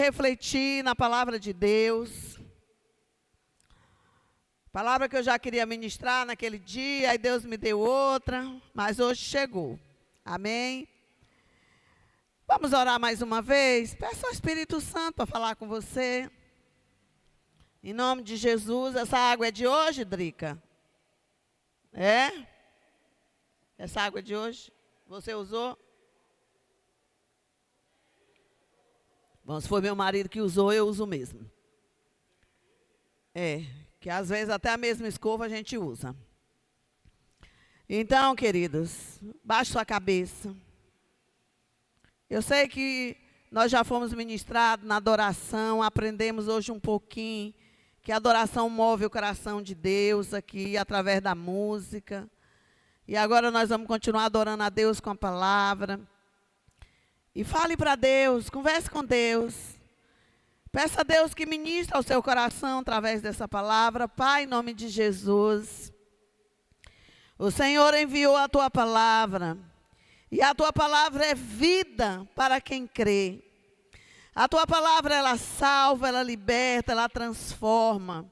refletir na palavra de Deus. Palavra que eu já queria ministrar naquele dia, aí Deus me deu outra, mas hoje chegou. Amém? Vamos orar mais uma vez? Peça ao Espírito Santo para falar com você. Em nome de Jesus, essa água é de hoje, Drica? É? Essa água é de hoje? Você usou? Bom, se foi meu marido que usou, eu uso mesmo. Que às vezes até a mesma escova a gente usa. Então, queridos, baixe sua cabeça. Eu sei que nós já fomos ministrados na adoração, aprendemos hoje um pouquinho que a adoração move o coração de Deus aqui através da música. E agora nós vamos continuar adorando a Deus com a palavra. E fale para Deus, converse com Deus. Peça a Deus que ministre ao seu coração através dessa palavra. Pai, em nome de Jesus. O Senhor enviou a tua palavra. E a tua palavra é vida para quem crê. A tua palavra, ela salva, ela liberta, ela transforma.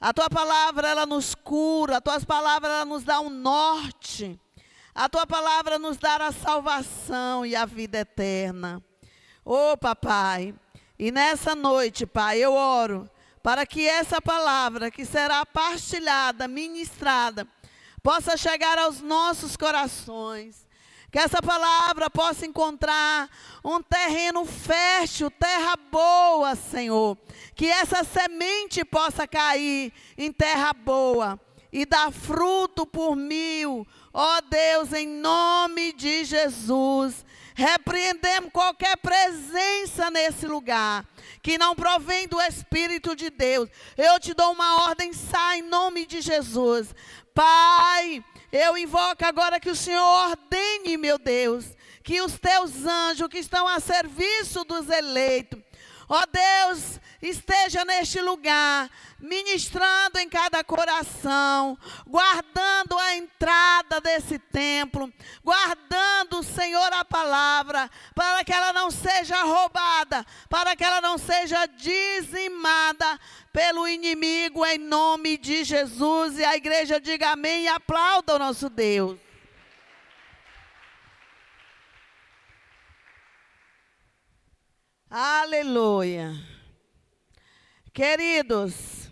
A tua palavra, ela nos cura. A tua palavra, ela nos dá um norte. A tua palavra nos dá a salvação e a vida eterna. Ô, papai, e nessa noite, Pai, eu oro para que essa palavra que será partilhada, ministrada, possa chegar aos nossos corações. Que essa palavra possa encontrar um terreno fértil, terra boa, Senhor. Que essa semente possa cair em terra boa e dar fruto por 1000. Ó Deus, em nome de Jesus, repreendemos qualquer presença nesse lugar que não provém do Espírito de Deus. Eu te dou uma ordem, sai em nome de Jesus. Pai, eu invoco agora que o Senhor ordene, meu Deus, que os teus anjos que estão a serviço dos eleitos, ó Deus, esteja neste lugar, ministrando em cada coração, guardando a entrada desse templo, guardando, Senhor, a palavra, para que ela não seja roubada, para que ela não seja dizimada pelo inimigo, em nome de Jesus. E a igreja diga amém e aplauda o nosso Deus. Aleluia. Queridos,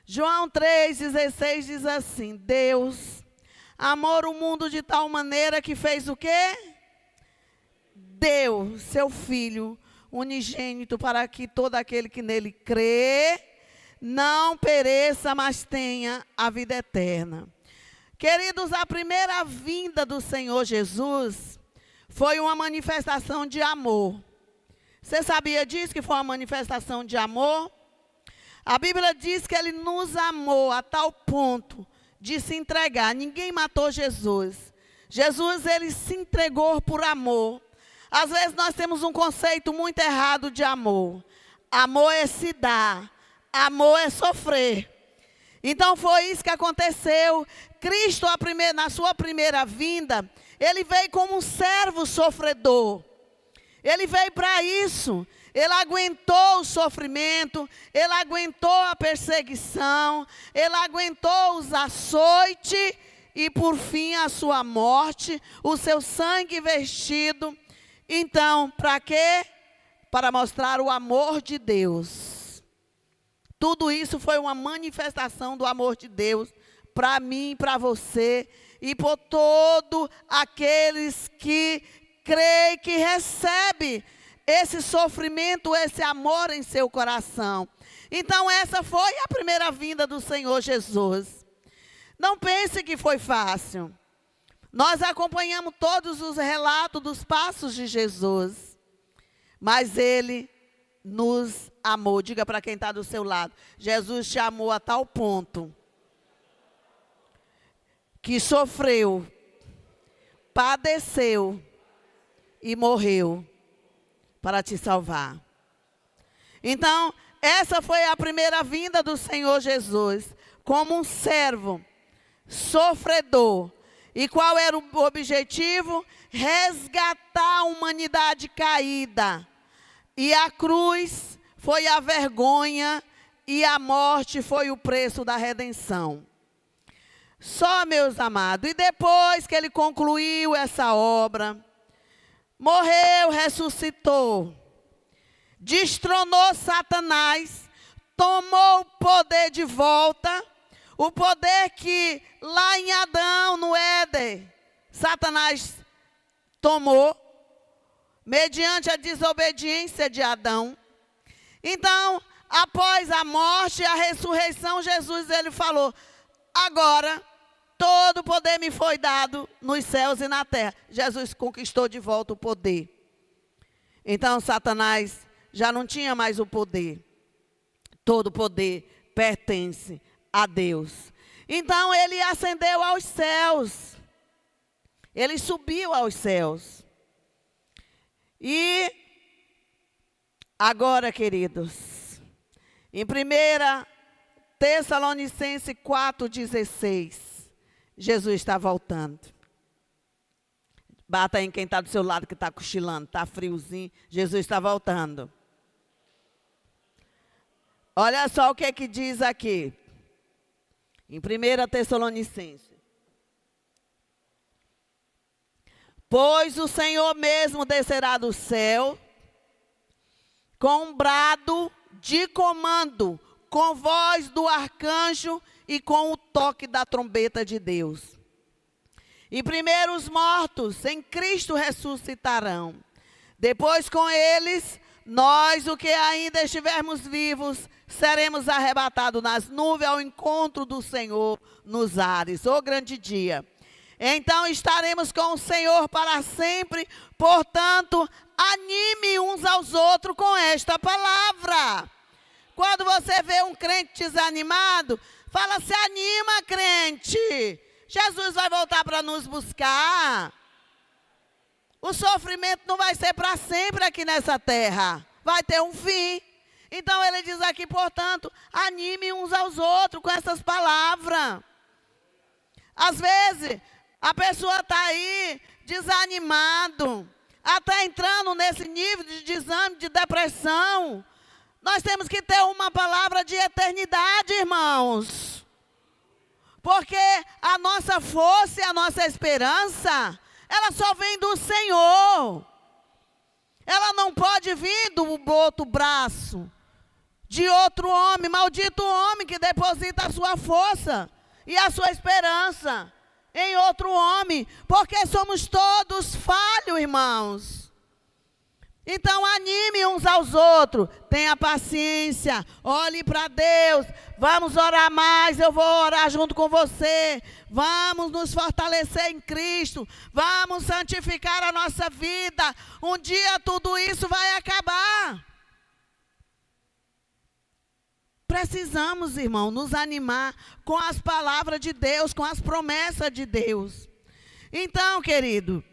João 3,16 diz assim: Deus amou o mundo de tal maneira que fez o quê? Deu seu Filho unigênito para que todo aquele que nele crê não pereça, mas tenha a vida eterna. Queridos, a primeira vinda do Senhor Jesus foi uma manifestação de amor. Você sabia disso, que foi uma manifestação de amor? A Bíblia diz que ele nos amou a tal ponto de se entregar. Ninguém matou Jesus. Jesus, ele se entregou por amor. Às vezes nós temos um conceito muito errado de amor. Amor é se dar. Amor é sofrer. Então foi isso que aconteceu. Cristo, na sua primeira vinda, ele veio como um servo sofredor. Ele veio para isso. Ele aguentou o sofrimento, ele aguentou a perseguição, ele aguentou os açoites e, por fim, a sua morte, o seu sangue vestido. Então, para quê? Para mostrar o amor de Deus. Tudo isso foi uma manifestação do amor de Deus para mim, para você e por todos aqueles que creem, que recebem esse sofrimento, esse amor em seu coração. Então essa foi a primeira vinda do Senhor Jesus. Não pense que foi fácil. Nós acompanhamos todos os relatos dos passos de Jesus. Mas ele nos amou. Diga para quem está do seu lado: Jesus te amou a tal ponto que sofreu, padeceu e morreu para te salvar. Então, essa foi a primeira vinda do Senhor Jesus, como um servo sofredor. E qual era o objetivo? Resgatar a humanidade caída. e a cruz foi a vergonha, e a morte foi o preço da redenção. Só, meus amados, e depois que ele concluiu essa obra, morreu, ressuscitou, destronou Satanás, tomou o poder de volta, o poder que lá em Adão, no Éden, Satanás tomou, mediante a desobediência de Adão. Então, após a morte e a ressurreição, Jesus, ele falou, agora, todo o poder me foi dado nos céus e na terra. Jesus conquistou de volta o poder. Então, Satanás já não tinha mais o poder. Todo o poder pertence a Deus. Então, ele ascendeu aos céus. Ele subiu aos céus. E agora, queridos, em 1 Tessalonicenses 4,16, Jesus está voltando. Bata aí em quem está do seu lado que está cochilando, está friozinho, Jesus está voltando. Olha só o que é que diz aqui, em 1 Tessalonicenses. Pois o Senhor mesmo descerá do céu, com um brado de comando, com voz do arcanjo e com o toque da trombeta de Deus. E primeiro os mortos em Cristo ressuscitarão. Depois com eles, nós, o que ainda estivermos vivos, seremos arrebatados nas nuvens ao encontro do Senhor nos ares. Ô grande dia! Então estaremos com o Senhor para sempre. Portanto, anime uns aos outros com esta palavra. Quando você vê um crente desanimado, fala, se anima, crente. Jesus vai voltar para nos buscar. O sofrimento não vai ser para sempre aqui nessa terra. Vai ter um fim. Então ele diz aqui, portanto, anime uns aos outros com essas palavras. Às vezes, a pessoa está aí desanimado, até entrando nesse nível de desânimo, de depressão. Nós temos que ter uma palavra de eternidade, irmãos. Porque a nossa força e a nossa esperança, ela só vem do Senhor. Ela não pode vir do outro braço, de outro homem. Maldito o homem que deposita a sua força e a sua esperança em outro homem. Porque somos todos falhos, irmãos. Então anime uns aos outros, tenha paciência, olhe para Deus, vamos orar mais, eu vou orar junto com você, vamos nos fortalecer em Cristo, vamos santificar a nossa vida, um dia tudo isso vai acabar. Precisamos, irmão, nos animar com as palavras de Deus, com as promessas de Deus. Então, querido,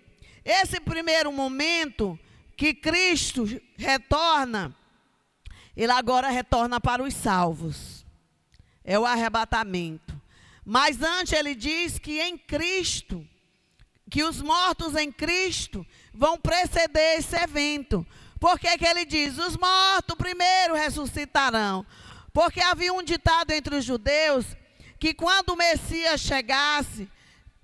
esse primeiro momento que Cristo retorna, ele agora retorna para os salvos. É o arrebatamento. Mas antes ele diz que em Cristo, que os mortos em Cristo vão preceder esse evento. Por que que ele diz? Os mortos primeiro ressuscitarão. Porque havia um ditado entre os judeus que quando o Messias chegasse,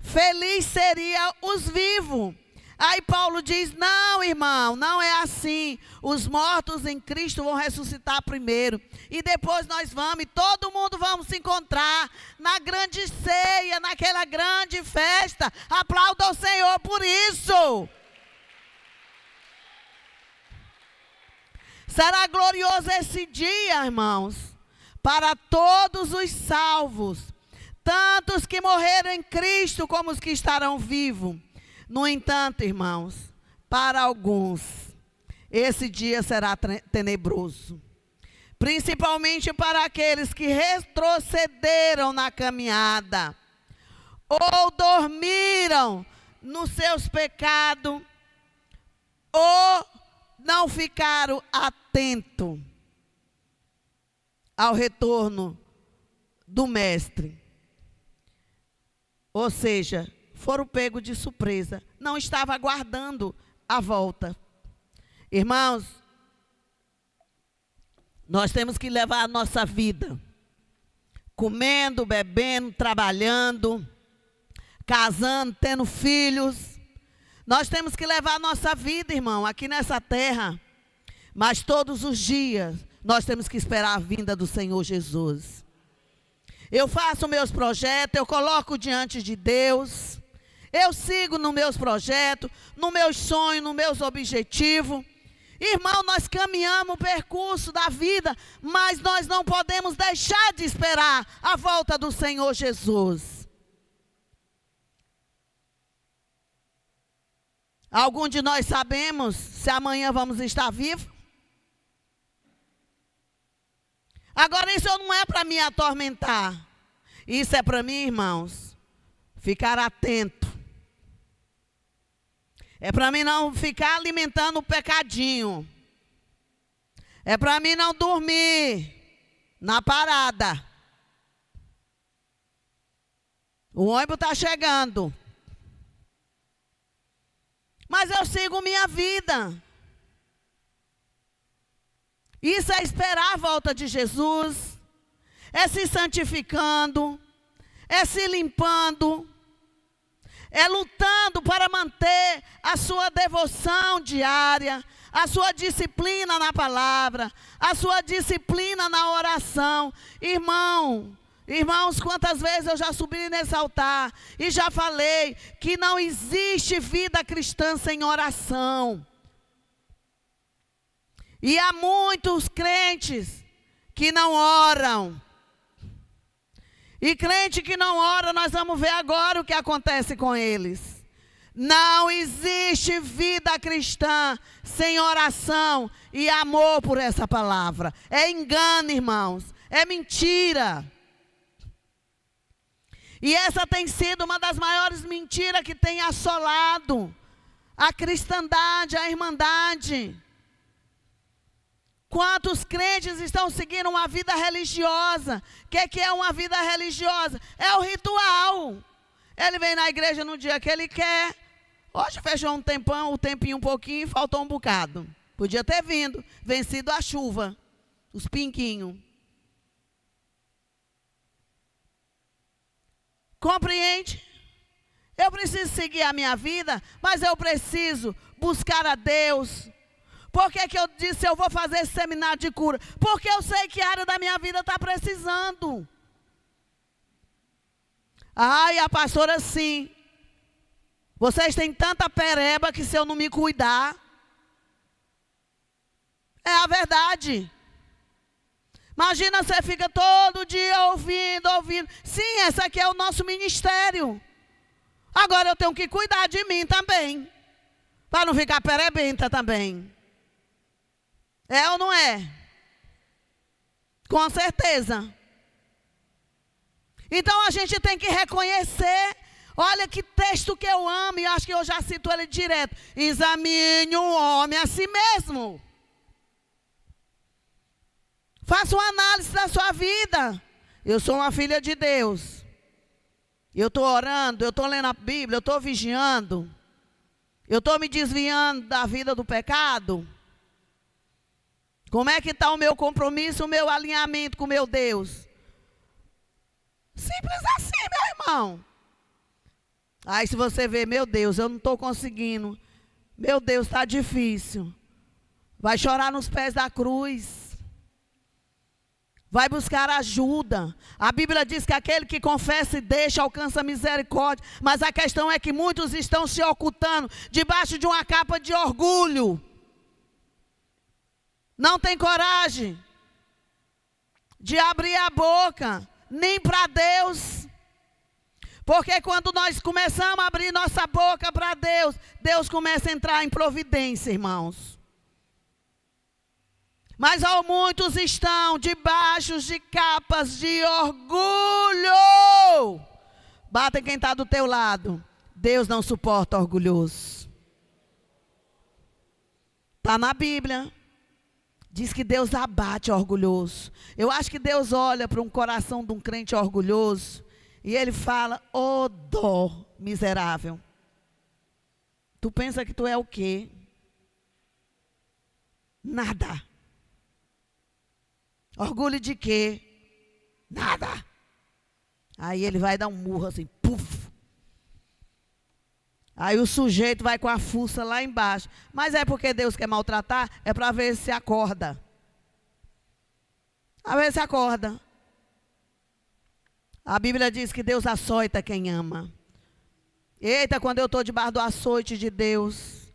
feliz seria os vivos. Aí Paulo diz, não, irmão, não é assim. Os mortos em Cristo vão ressuscitar primeiro. E depois nós vamos, e todo mundo vamos se encontrar na grande ceia, naquela grande festa. Aplauda o Senhor por isso. Será glorioso esse dia, irmãos, para todos os salvos. Tanto os que morreram em Cristo, como os que estarão vivos. No entanto, irmãos, para alguns, esse dia será tenebroso. Principalmente para aqueles que retrocederam na caminhada, ou dormiram nos seus pecados, ou não ficaram atentos ao retorno do Mestre. Ou seja, foram pegos de surpresa, não estava aguardando a volta. Irmãos, Nós temos que levar a nossa vida, comendo, bebendo, trabalhando, casando, tendo filhos. Nós temos que levar a nossa vida, irmão, aqui nessa terra. Mas todos os dias, nós temos que esperar a vinda do Senhor Jesus. Eu faço meus projetos, eu coloco diante de Deus. Eu sigo nos meus projetos, nos meus sonhos, nos meus objetivos. Irmão, nós caminhamos o percurso da vida, mas nós não podemos deixar de esperar a volta do Senhor Jesus. Algum de nós sabemos se amanhã vamos estar vivos? Agora, isso não é para me atormentar. Isso é para mim, irmãos, ficar atento. É para mim não ficar alimentando o pecadinho. É para mim não dormir na parada. O ônibus está chegando. Mas eu sigo minha vida. Isso é esperar a volta de Jesus. É se santificando. É se limpando. É lutando para manter a sua devoção diária, a sua disciplina na palavra, a sua disciplina na oração. Irmãos, quantas vezes eu já subi nesse altar e já falei que não existe vida cristã sem oração. E há muitos crentes que não oram. E crente que não ora, nós vamos ver agora o que acontece com eles. Não existe vida cristã sem oração e amor por essa palavra. É engano, irmãos. É mentira. E essa tem sido uma das maiores mentiras que tem assolado a cristandade, a irmandade. Quantos crentes estão seguindo uma vida religiosa? O que é uma vida religiosa? É o ritual. Ele vem na igreja no dia que ele quer. Hoje fechou um tempinho um pouquinho, faltou um bocado. Podia ter vindo, vencido a chuva, os pinguinhos. Compreende? Eu preciso seguir a minha vida, mas eu preciso buscar a Deus. Por que eu disse eu vou fazer esse seminário de cura? Porque eu sei que a área da minha vida está precisando. Ai, a pastora sim. Vocês têm tanta pereba que se eu não me cuidar. É a verdade. Imagina, você fica todo dia ouvindo. Sim, esse aqui é o nosso ministério. Agora eu tenho que cuidar de mim também. Para não ficar perebenta também. É ou não é? Com certeza. Então a gente tem que reconhecer. Olha que texto que eu amo, e acho que eu já cito ele direto. Examine o homem a si mesmo. Faça uma análise da sua vida. Eu sou uma filha de Deus. Eu estou orando, eu estou lendo a Bíblia, eu estou vigiando. Eu estou me desviando da vida do pecado. Como é que está o meu compromisso, o meu alinhamento com o meu Deus? Simples assim, meu irmão. Aí se você vê, meu Deus, eu não estou conseguindo. Meu Deus, está difícil. Vai chorar nos pés da cruz. Vai buscar ajuda. A Bíblia diz que aquele que confessa e deixa alcança misericórdia. Mas a questão é que muitos estão se ocultando debaixo de uma capa de orgulho. Não tem coragem de abrir a boca, nem para Deus. Porque quando nós começamos a abrir nossa boca para Deus, Deus começa a entrar em providência, irmãos. Mas muitos estão debaixo de capas de orgulho. Bata quem está do teu lado. Deus não suporta orgulhoso. Está na Bíblia. Diz que Deus abate orgulhoso. Eu acho que Deus olha para um coração de um crente orgulhoso e Ele fala, ô dó miserável. Tu pensa que tu é o quê? Nada. Orgulho de quê? Nada. Aí ele vai dar um murro assim, puf. Aí o sujeito vai com a fuça lá embaixo. Mas é porque Deus quer maltratar? É para ver se acorda. A ver se acorda. A Bíblia diz que Deus açoita quem ama. Eita, quando eu estou debaixo do açoite de Deus,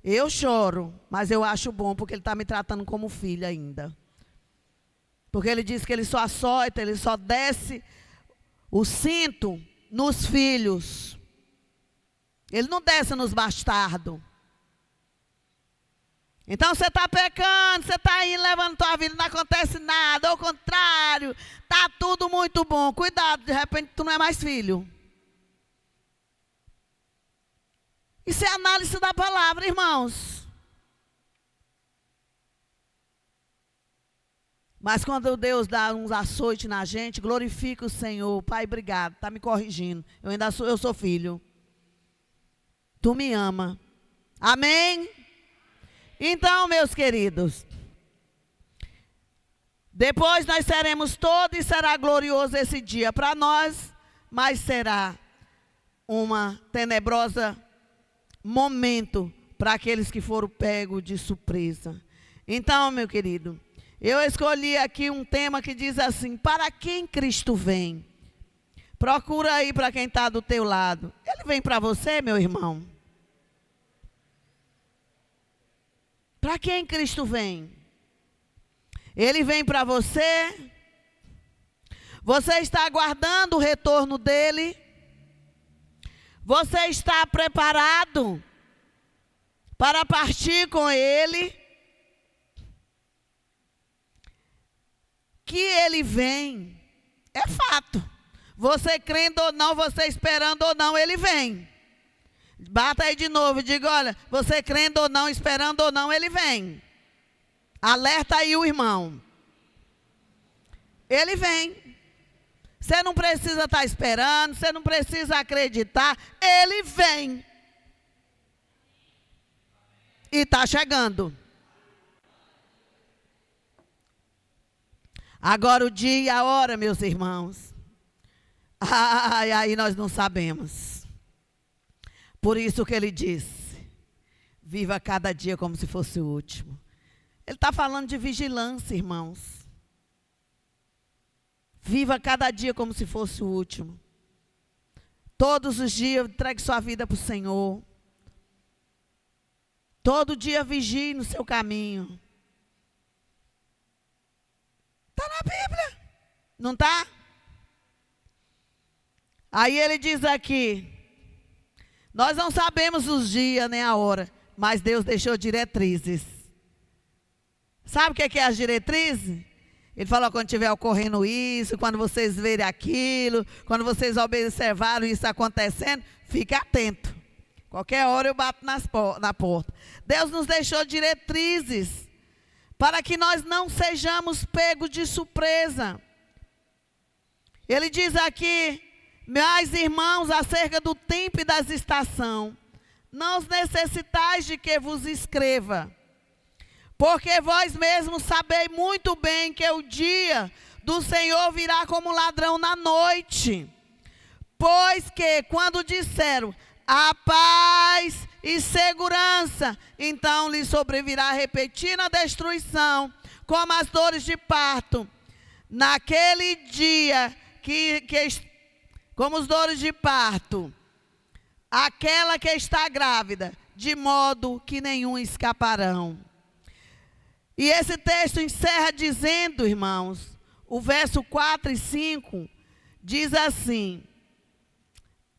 eu choro, mas eu acho bom, porque Ele está me tratando como filha ainda. Porque Ele diz que Ele só açoita, Ele só desce o cinto nos filhos. Ele não desce nos bastardos. Então você está pecando, você está aí levando tua vida, não acontece nada, ao contrário, está tudo muito bom. Cuidado, de repente tu não é mais filho. Isso é análise da palavra, irmãos. Mas quando Deus dá uns açoites na gente, glorifica o Senhor. Pai, obrigado, está me corrigindo. Eu sou filho. Tu me ama. Amém? Então, meus queridos, depois nós seremos todos e será glorioso esse dia para nós, mas será uma tenebrosa momento para aqueles que foram pegos de surpresa. Então, meu querido, eu escolhi aqui um tema que diz assim: para quem Cristo vem? Procura aí para quem está do teu lado. Ele vem para você, meu irmão? Para quem Cristo vem? Ele vem para você? Você está aguardando o retorno dele? Você está preparado para partir com ele? Que ele vem, é fato. Você crendo ou não, você esperando ou não, ele vem. Bata aí de novo, diga: olha, você crendo ou não, esperando ou não, ele vem. Alerta aí o irmão. Ele vem. Você não precisa estar esperando, você não precisa acreditar, ele vem. E está chegando. Agora o dia e a hora, meus irmãos. Aí nós não sabemos. Por isso que ele disse: viva cada dia como se fosse o último. Ele está falando de vigilância, irmãos. Viva cada dia como se fosse o último. Todos os dias entregue sua vida para o Senhor. Todo dia vigie no seu caminho. Está na Bíblia, não está? Aí ele diz aqui: nós não sabemos os dias nem a hora, mas Deus deixou diretrizes. Sabe o que é as diretrizes? Ele falou: quando estiver ocorrendo isso, quando vocês verem aquilo, quando vocês observaram isso acontecendo, fique atento. Qualquer hora eu bato na porta. Deus nos deixou diretrizes para que nós não sejamos pegos de surpresa. Ele diz aqui: meus irmãos, acerca do tempo e das estações, não necessitais de que vos escreva, porque vós mesmos sabeis muito bem que o dia do Senhor virá como ladrão na noite. Pois que, quando disseram a paz e segurança, então lhe sobrevirá repentina destruição, como as dores de parto. Naquele dia como os dores de parto, aquela que está grávida, de modo que nenhum escaparão. E esse texto encerra dizendo, irmãos, o verso 4 e 5, diz assim: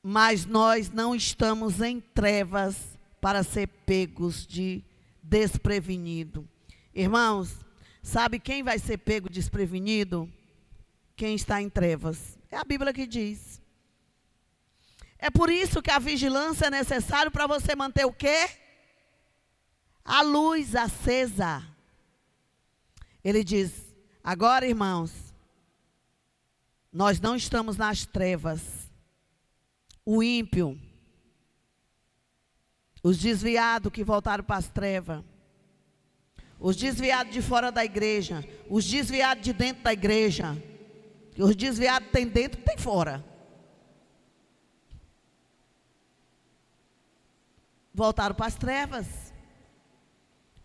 mas nós não estamos em trevas para ser pegos de desprevenido. Irmãos, sabe quem vai ser pego desprevenido? Quem está em trevas. É a Bíblia que diz. É por isso que a vigilância é necessária para você manter o quê? A luz acesa. Ele diz: agora, irmãos, nós não estamos nas trevas. O ímpio, os desviados que voltaram para as trevas, os desviados de fora da igreja, os desviados de dentro da igreja. E os desviados tem dentro e tem fora. Voltaram para as trevas.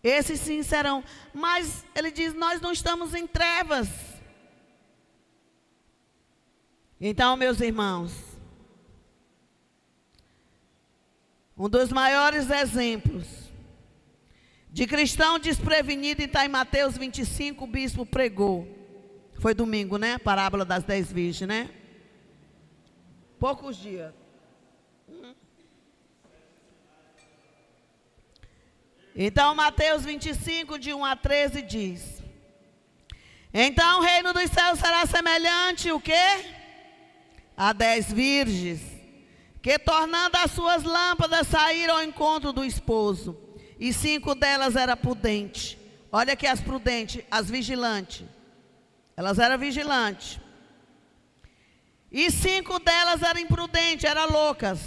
Esses sim serão. Mas ele diz, nós não estamos em trevas. Então, meus irmãos, um dos maiores exemplos de cristão desprevenido está em Mateus 25, o bispo pregou. Foi domingo, né? Parábola das 10 virgens, né? Poucos dias. Então, Mateus 25, de 1 a 13 diz: então o reino dos céus será semelhante, o quê? A 10 virgens, que tornando as suas lâmpadas saíram ao encontro do esposo. E 5 delas eram prudentes. Olha aqui as prudentes, as vigilantes. Elas eram vigilantes. E 5 delas eram imprudentes, eram loucas.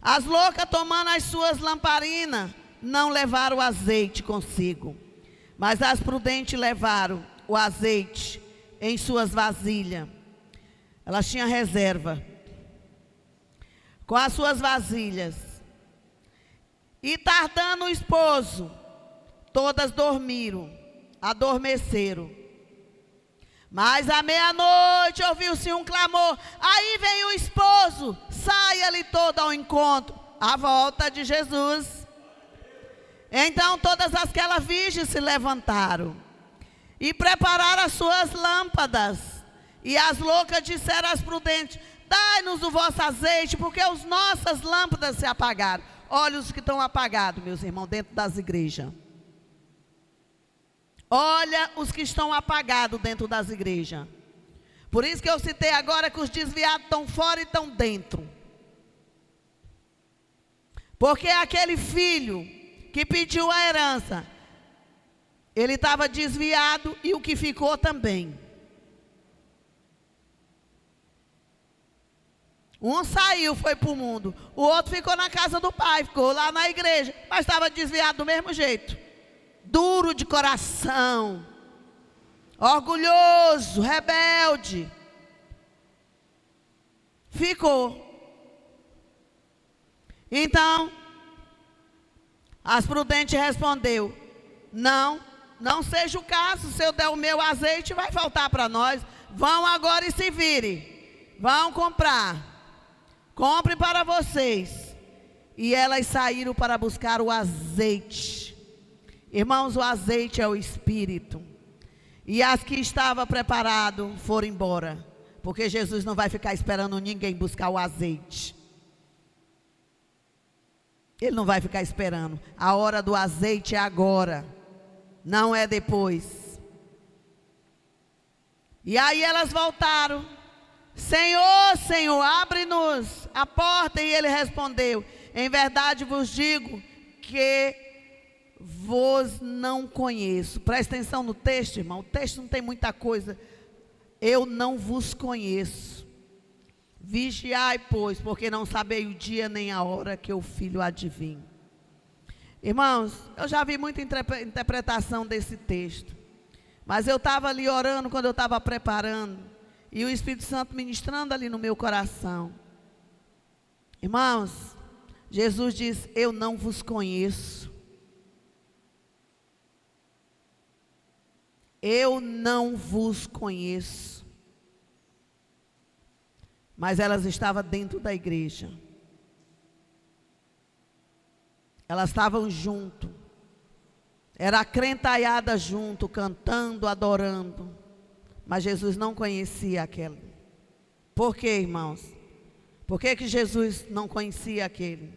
As loucas, tomando as suas lamparinas, não levaram o azeite consigo. Mas as prudentes levaram o azeite em suas vasilhas. Elas tinham reserva. Com as suas vasilhas. E tardando o esposo, todas dormiram, adormeceram. Mas à meia-noite ouviu-se um clamor. Aí vem o esposo, saia-lhe todo ao encontro, à volta de Jesus. Então todas aquelas virgens se levantaram e prepararam as suas lâmpadas. E as loucas disseram às prudentes: dai-nos o vosso azeite, porque as nossas lâmpadas se apagaram. Olha os que estão apagados, meus irmãos, dentro das igrejas. Olha os que estão apagados dentro das igrejas. Por isso que eu citei agora que os desviados estão fora e estão dentro. Porque aquele filho que pediu a herança, ele estava desviado e o que ficou também. Um saiu, foi para o mundo. O outro ficou na casa do pai, ficou lá na igreja, mas estava desviado do mesmo jeito. Duro de coração, orgulhoso, rebelde. Ficou. Então, as prudentes respondeu: não seja o caso, se eu der o meu azeite vai faltar para nós. Vão agora e se virem. Vão comprar. Compre para vocês. E elas saíram para buscar o azeite. Irmãos, o azeite é o Espírito. E as que estavam preparadas foram embora. Porque Jesus não vai ficar esperando ninguém buscar o azeite. Ele não vai ficar esperando. A hora do azeite é agora. Não é depois. E aí elas voltaram. Senhor, Senhor, abre-nos a porta. E ele respondeu: em verdade vos digo que vos não conheço. Presta atenção no texto, irmão. O texto não tem muita coisa. Eu não vos conheço. Vigiai, pois, porque não sabei o dia nem a hora que o Filho há de vir. Irmãos, eu já vi muita interpretação desse texto. Mas eu estava ali orando quando eu estava preparando. E o Espírito Santo ministrando ali no meu coração. Irmãos, Jesus diz: eu não vos conheço. Eu não vos conheço. Mas elas estavam dentro da igreja. Elas estavam junto. Era a crentaiada junto, cantando, adorando. Mas Jesus não conhecia aquele. Por quê, irmãos? Por que Jesus não conhecia aquele?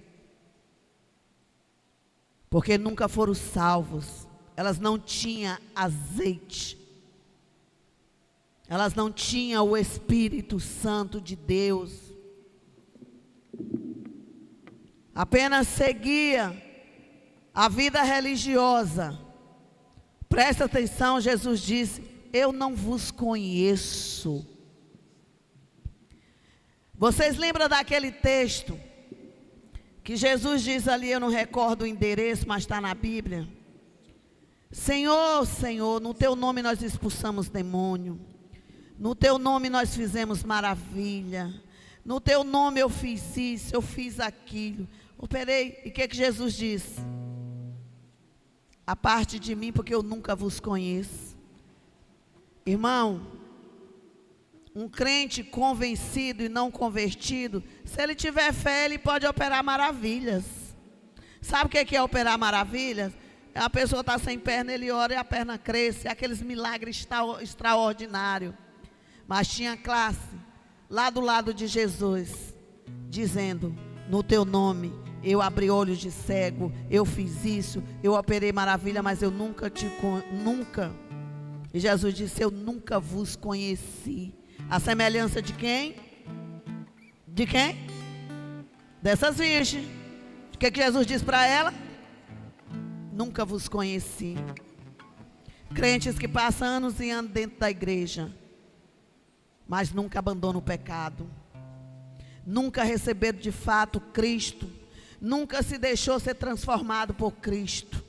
Porque nunca foram salvos. Elas não tinham azeite. Elas não tinham o Espírito Santo de Deus. Apenas seguia a vida religiosa. Presta atenção, Jesus disse: eu não vos conheço. Vocês lembram daquele texto que Jesus diz ali, eu não recordo o endereço, mas está na Bíblia, Senhor, Senhor, no teu nome nós expulsamos demônio. No teu nome nós fizemos maravilha. No teu nome eu fiz isso, eu fiz aquilo. Operei. E o que Jesus disse? A parte de mim, porque eu nunca vos conheço. Irmão, um crente convencido e não convertido, se ele tiver fé, ele pode operar maravilhas. Sabe o que é operar maravilhas? A pessoa está sem perna, ele ora e a perna cresce. Aqueles milagres extraordinários. Mas tinha classe lá do lado de Jesus, dizendo: no teu nome eu abri olhos de cego, eu fiz isso, eu operei maravilha, mas eu nunca. E Jesus disse: eu nunca vos conheci. A semelhança de quem? De quem? Dessas virgens. O que Jesus disse para ela? Nunca vos conheci. Crentes que passam anos e anos dentro da igreja, mas nunca abandonam o pecado. Nunca receberam de fato Cristo. Nunca se deixou ser transformado por Cristo.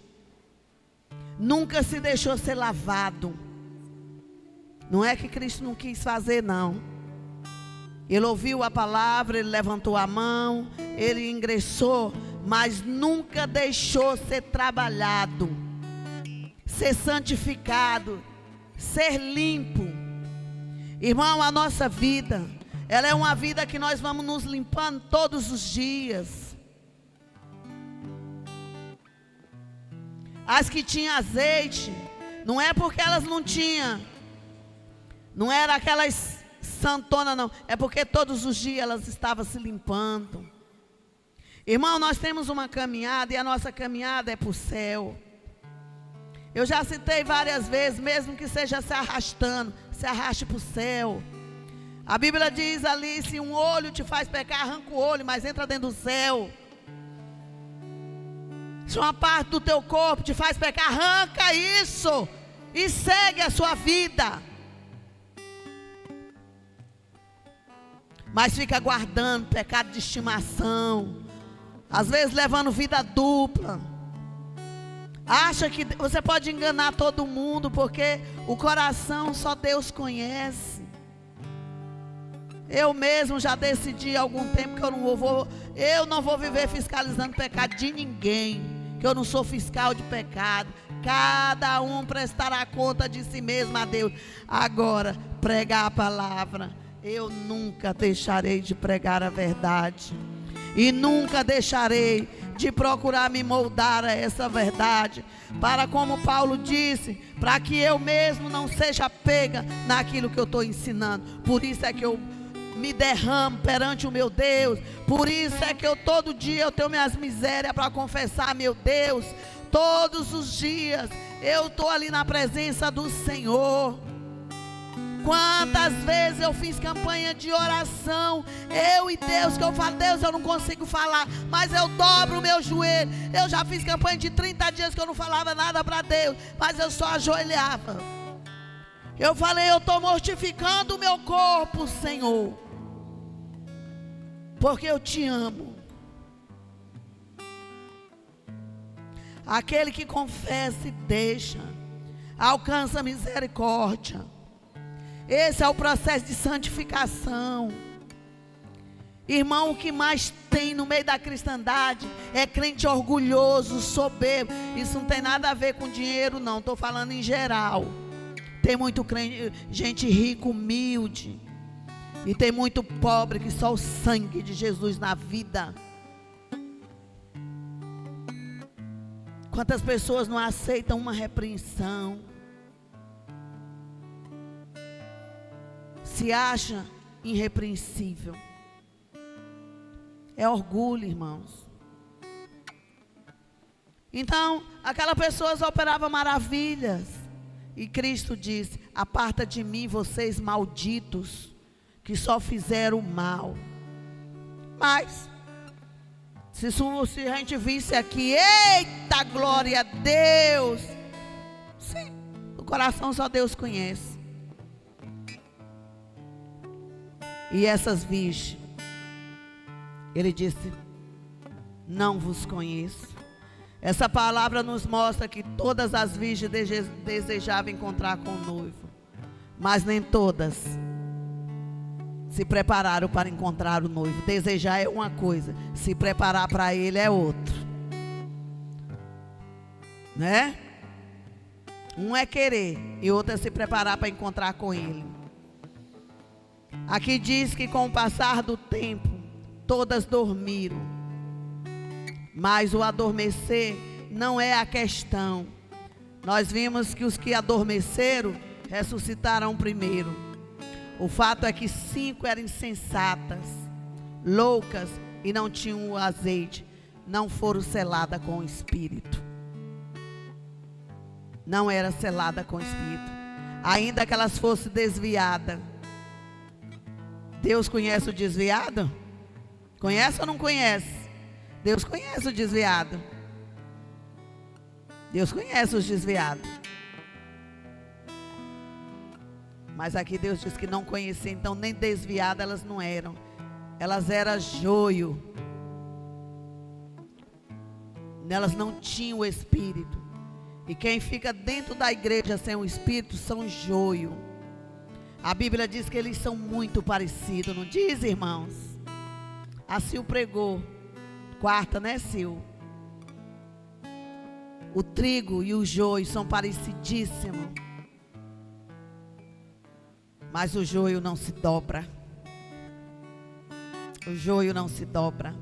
Nunca se deixou ser lavado. Não é que Cristo não quis fazer, não. Ele ouviu a palavra, ele levantou a mão, ele ingressou, mas nunca deixou ser trabalhado, ser santificado, ser limpo. Irmão, a nossa vida, ela é uma vida que nós vamos nos limpando todos os dias. As que tinham azeite, não é porque elas não tinham, não era aquelas santonas não, é porque todos os dias elas estavam se limpando. Irmão, nós temos uma caminhada e a nossa caminhada é para o céu. Eu já citei várias vezes, mesmo que seja se arrastando, se arraste para o céu. A Bíblia diz ali, se um olho te faz pecar, arranca o olho, mas entra dentro do céu. Se uma parte do teu corpo te faz pecar, arranca isso e segue a sua vida. Mas fica guardando pecado de estimação, às vezes levando vida dupla. Acha que você pode enganar todo mundo, porque o coração só Deus conhece. Eu mesmo já decidi há algum tempo que eu não vou viver fiscalizando pecado de ninguém, que eu não sou fiscal de pecado. Cada um prestará conta de si mesmo a Deus. Agora, pregar a palavra, eu nunca deixarei de pregar a verdade, e nunca deixarei de procurar me moldar a essa verdade, para, como Paulo disse, para que eu mesmo não seja pega naquilo que eu estou ensinando. Por isso é que eu me derramo perante o meu Deus. Por isso é que eu todo dia eu tenho minhas misérias para confessar, meu Deus. Todos os dias eu estou ali na presença do Senhor. Quantas vezes eu fiz campanha de oração, eu e Deus, que eu falo: Deus, eu não consigo falar, mas eu dobro o meu joelho. Eu já fiz campanha de 30 dias que eu não falava nada para Deus, mas eu só ajoelhava. Eu falei: eu estou mortificando o meu corpo, Senhor, porque eu te amo. Aquele que confessa e deixa, alcança misericórdia. Esse é o processo de santificação. Irmão, o que mais tem no meio da cristandade é crente orgulhoso, soberbo. Isso não tem nada a ver com dinheiro, não. Estou falando em geral. Tem muito crente, gente rica, humilde. E tem muito pobre que só o sangue de Jesus na vida. Quantas pessoas não aceitam uma repreensão? Se acha irrepreensível. É orgulho, irmãos. Então, aquela pessoa operava maravilhas. E Cristo disse: aparta de mim, vocês malditos, que só fizeram mal. Mas, se a gente visse aqui, eita, glória a Deus. Sim, o coração só Deus conhece. E essas virgens, ele disse: não vos conheço. Essa palavra nos mostra que todas as virgens desejavam encontrar com o noivo, mas nem todas se prepararam para encontrar o noivo. Desejar é uma coisa, se preparar para ele é outra, né? Um é querer e outro é se preparar para encontrar com ele. Aqui diz que com o passar do tempo, todas dormiram. Mas o adormecer não é a questão. Nós vimos que os que adormeceram ressuscitaram primeiro. O fato é que 5 eram insensatas, loucas e não tinham o azeite. Não foram seladas com o Espírito. Não era selada com o Espírito. Ainda que elas fossem desviadas. Deus conhece o desviado? Conhece ou não conhece? Deus conhece o desviado. Deus conhece os desviados. Mas aqui Deus diz que não conhecia, então nem desviadas elas não eram. Elas eram joio. Elas não tinham o Espírito. E quem fica dentro da igreja sem o Espírito são joio. A Bíblia diz que eles são muito parecidos, não diz, irmãos? A Sil pregou, quarta, né, Sil? O trigo e o joio são parecidíssimos. Mas o joio não se dobra. O joio não se dobra.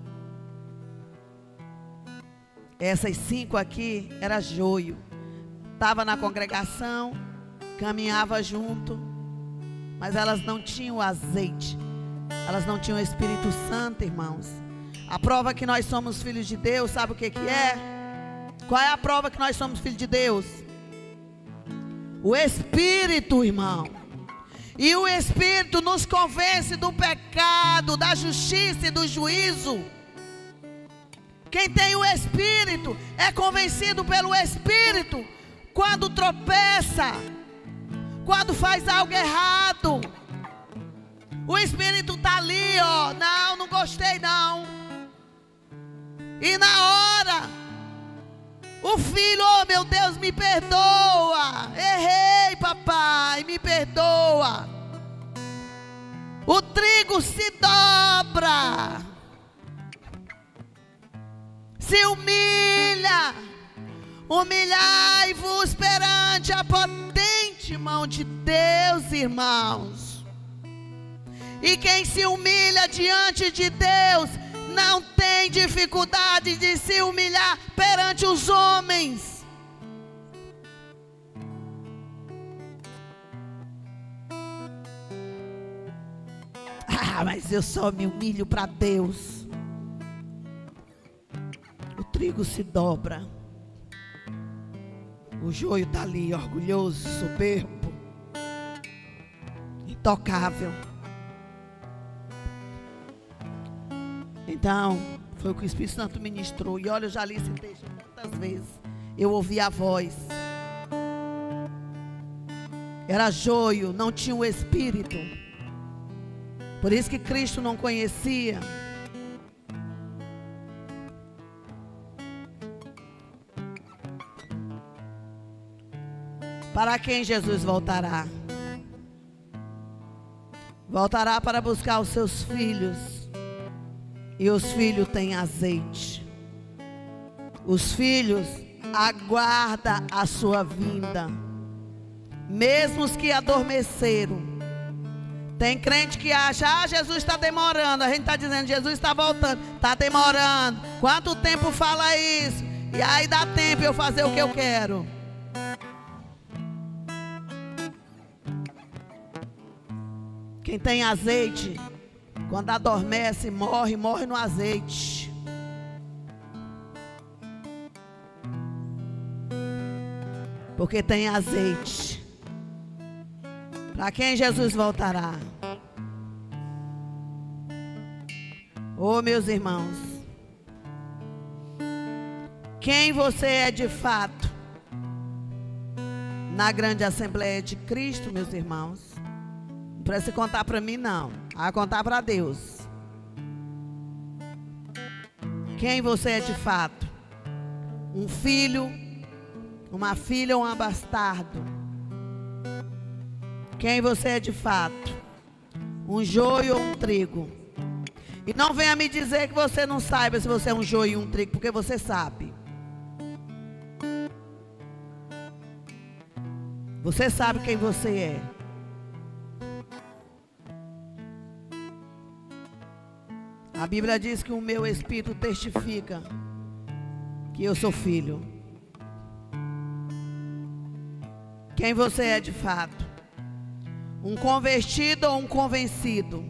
Essas 5 aqui era joio. Estava na congregação, caminhava junto, mas elas não tinham azeite. Elas não tinham o Espírito Santo, irmãos. A prova que nós somos filhos de Deus, sabe o que é? Qual é a prova que nós somos filhos de Deus? O Espírito, irmão. E o Espírito nos convence do pecado, da justiça e do juízo. Quem tem o Espírito é convencido pelo Espírito quando tropeça, quando faz algo errado. O Espírito está ali, ó. Não gostei não. E na hora, o filho, oh meu Deus, me perdoa. Errei, papai, me perdoa. O trigo se dobra. Se humilha. Humilhai-vos perante a potente mão de Deus, irmãos. E quem se humilha diante de Deus não tem dificuldade de se humilhar perante os homens. Ah, mas eu só me humilho para Deus. O trigo se dobra. O joio está ali, orgulhoso, soberbo, intocável. Então, foi o que o Espírito Santo ministrou. E olha, eu já li esse texto tantas vezes. Eu ouvi a voz. Era joio, não tinha o Espírito. Por isso que Cristo não conhecia. Para quem Jesus voltará? Voltará para buscar os seus filhos. E os filhos têm azeite. Os filhos aguardam a sua vinda. Mesmo os que adormeceram. Tem crente que acha, Jesus está demorando. A gente está dizendo, Jesus está voltando. Está demorando. Quanto tempo fala isso? E aí dá tempo eu fazer o que eu quero. Quem tem azeite, quando adormece, morre no azeite. Porque tem azeite. Para quem Jesus voltará? Oh, meus irmãos. Quem você é de fato? Na grande Assembleia de Cristo, meus irmãos. Não precisa contar para mim, não. Vai contar para Deus. Quem você é de fato? um filho, uma filha ou um bastardo. Quem você é de fato? Um joio ou um trigo? E não venha me dizer que você não saiba se você é um joio ou um trigo, porque você sabe. Você sabe quem você é. A Bíblia diz que o meu espírito testifica que eu sou filho. Quem você é de fato? Um convertido ou um convencido?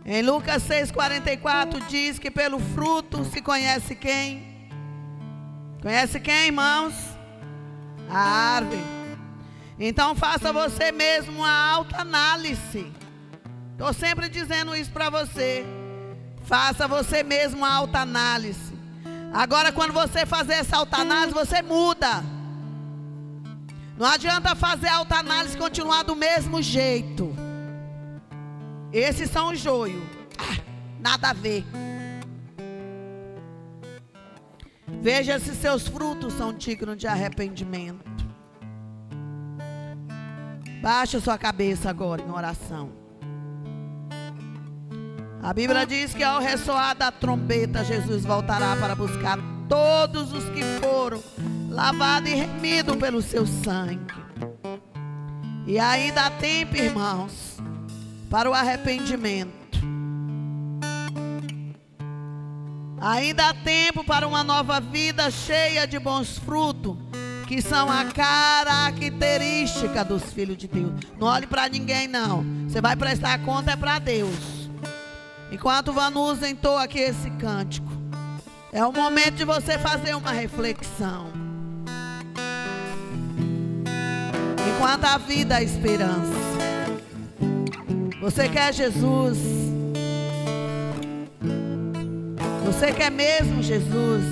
Em Lucas 6,44 diz que pelo fruto se conhece quem? Conhece quem, irmãos? A árvore. Então faça você mesmo uma autoanálise. Estou sempre dizendo isso para você. Faça você mesmo uma autoanálise. Agora, quando você fazer essa autoanálise, você muda. Não adianta fazer a autoanálise e continuar do mesmo jeito. Esses são os joios. Nada a ver. Veja se seus frutos são dignos de arrependimento. Baixe a sua cabeça agora em oração. A Bíblia diz que ao ressoar da trombeta, Jesus voltará para buscar todos os que foram lavados e remidos pelo seu sangue. E ainda há tempo, irmãos, para o arrependimento. Ainda há tempo para uma nova vida cheia de bons frutos, que são a característica dos filhos de Deus. Não olhe para ninguém, não. Você vai prestar conta é para Deus. Enquanto Vanusa entoa aqui esse cântico, é o momento de você fazer uma reflexão. Enquanto a vida, a esperança. Você quer Jesus? Você quer mesmo Jesus?